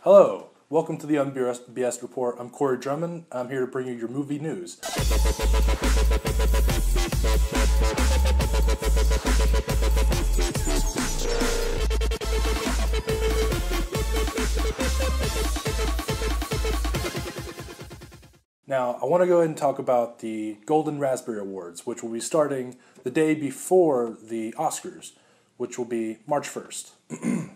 Hello, welcome to the Unbiased Report. I'm Corey Drummond. I'm here to bring you your movie news. Now, I want to go ahead and talk about the Golden Raspberry Awards, which will be starting the day before the Oscars, which will be March 1st.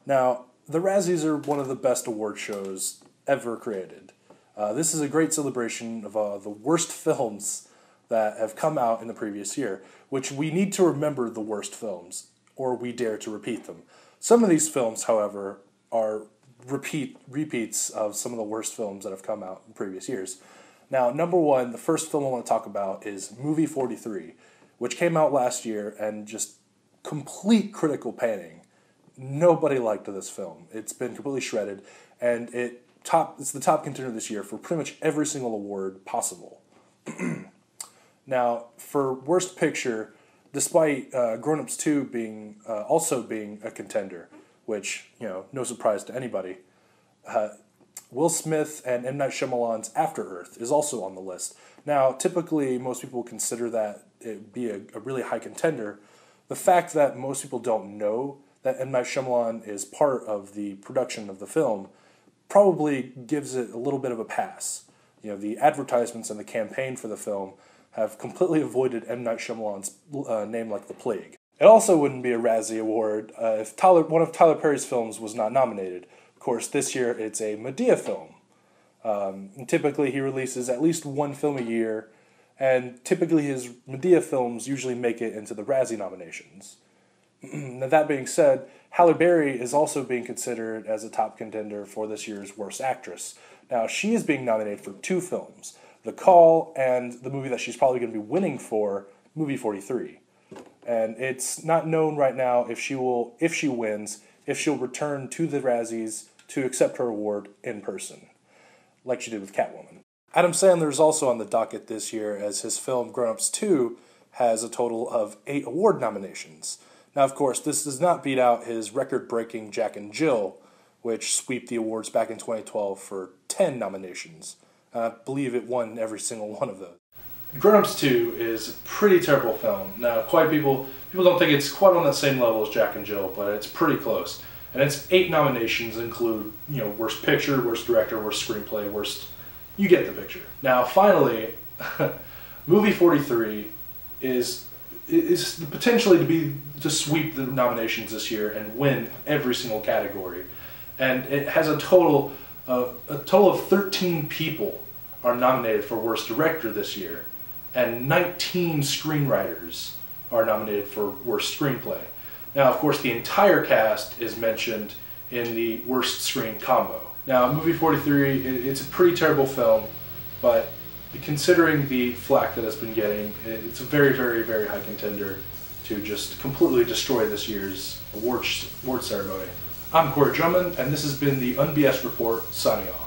Now, the Razzies are one of the best award shows ever created. This is a great celebration of the worst films that have come out in the previous year, which we need to remember the worst films, or we dare to repeat them. Some of these films, however, are repeats of some of the worst films that have come out in previous years. Now, number one, the first film I want to talk about is Movie 43, which came out last year and just complete critical panning. Nobody liked this film. It's been completely shredded, and it's the top contender this year for pretty much every single award possible. Now, for Worst Picture, despite Grown Ups 2 also being a contender, which, no surprise to anybody, Will Smith and M. Night Shyamalan's After Earth is also on the list. Now, typically, most people consider that it be a really high contender. The fact that most people don't know that M. Night Shyamalan is part of the production of the film probably gives it a little bit of a pass. The advertisements and the campaign for the film have completely avoided M. Night Shyamalan's name like the plague. It also wouldn't be a Razzie Award if one of Tyler Perry's films was not nominated. Of course, this year it's a Madea film. And typically he releases at least one film a year, and typically his Madea films usually make it into the Razzie nominations. Now, that being said, Halle Berry is also being considered as a top contender for this year's Worst Actress. Now, she is being nominated for two films, The Call and the movie that she's probably going to be winning for, Movie 43. And it's not known right now if she wins, if she'll return to the Razzies to accept her award in person, like she did with Catwoman. Adam Sandler is also on the docket this year, as his film Grown Ups 2 has a total of 8 award nominations. Now, of course, this does not beat out his record-breaking Jack and Jill, which swept the awards back in 2012 for 10 nominations. I believe it won every single one of those. Grown Ups 2 is a pretty terrible film. Now, people don't think it's quite on that same level as Jack and Jill, but it's pretty close. And its 8 nominations include, Worst Picture, Worst Director, Worst Screenplay, you get the picture. Now, finally, Movie 43 is potentially to sweep the nominations this year and win every single category. And it has a total of 13 people are nominated for Worst Director this year, and 19 screenwriters are nominated for Worst Screenplay. Now, of course, the entire cast is mentioned in the Worst Screen Combo. Now, Movie 43, it's a pretty terrible film, but considering the flack that it's been getting, it's a very, very, very high contender to just completely destroy this year's award ceremony. I'm Corey Drummond, and this has been the Unbiased Report, signing off.